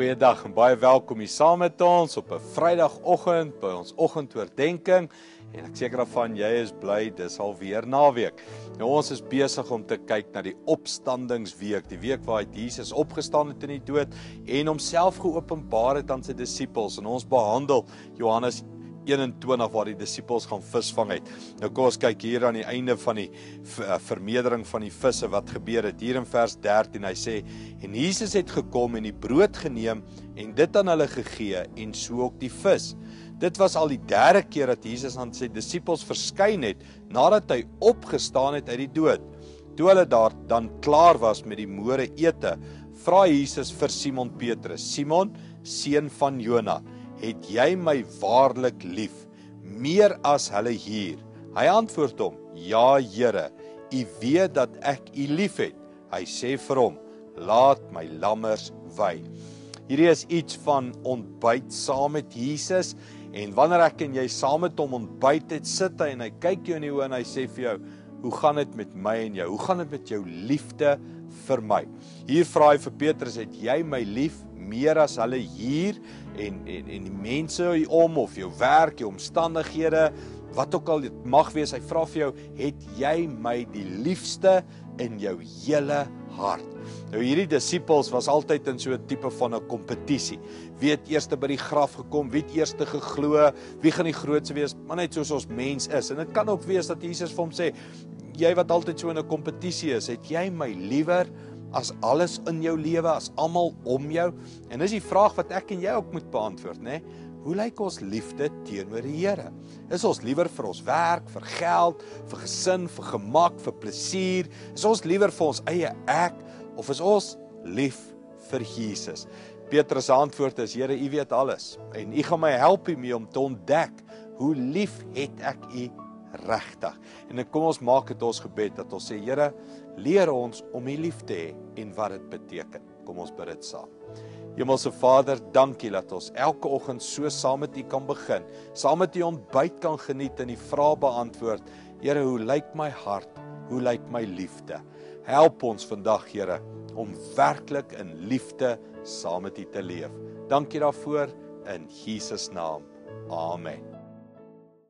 Goeiedag en baie welkom hier saam met ons op 'n Vrydagoggend by ons oggendoordenkings. En ek seker daarvan jy is bly, dis alweer naweek. Nou ons is besig om te kyk na die opstandingsweek, die week waar Jesus opgestaan het in die dood en homself geopenbaar het aan sy disippels. En ons behandel Johannes 21 waar die disippels gaan visvang het. Nou kom ons kyk hier aan die einde van die vermeerdering van die visse wat gebeur het. Hier in vers 13, hy sê, en Jesus het gekom en die brood geneem en dit aan hulle gegee en so ook die vis. Dit was al die 3de keer dat Jesus aan sy disippels verskyn het nadat hy opgestaan het uit die dood. Toe hulle daar dan klaar was met die môre ete, vra Jesus vir Simon Petrus, Simon, seun van Jona, het jy my waarlik lief, meer as hulle hier? Hy antwoord hom, ja Here, u weet dat ek u lief het. Hy sê vir hom, laat my lammers wei. Hierdie is iets van ontbyt saam met Jesus, en wanneer ek en jy saam met hom ontbyt het, sit hy en hy kyk jou in die oë en hy sê vir jou, hoe gaan dit met my en jou? Hoe gaan dit met jou liefde vir my? Hier vra hy vir Petrus, het jy my lief meer as hulle hier en die mense om of jou werk, jou omstandighede, wat ook al dit mag wees, hy vra vir jou, het jy my die liefste in jou hele hart? Nou hierdie disippels was altyd in so 'n tipe van 'n kompetisie. Wie het eerste by die graf gekom, wie het eerste geglo, wie gaan die grootste wees, maar net soos ons mens is. En dit kan ook wees dat Jesus vir hom sê, jy wat altyd so in 'n kompetisie is, het jy my liewer as alles in jou lewe, as almal om jou? En dis die vraag wat ek en jy ook moet beantwoord, né? Hoe lyk ons liefde teenoor die Here? Is ons liewer vir ons werk, vir geld, vir gesin, vir gemak, vir plesier? Is ons liewer vir ons eie ek, of is ons lief vir Jesus? Petrus se antwoord is, Here, u weet alles, en u gaan my help hiermee om te ontdek, hoe lief het ek u regtig? En kom ons maak dit ons gebed, dat ons sê, Here, leer ons om u lief te hê, en wat dit beteken. Kom ons bid dit saam. Hemelse Vader, dankie dat ons elke oggend so saam met u kan begin, saam met u ontbyt kan geniet en die vrae beantwoord. Here, hoe lyk my hart? Hoe lyk my liefde? Help ons vandag, Here, om werklik in liefde saam met u te leef. Dankie daarvoor in Jesus naam. Amen.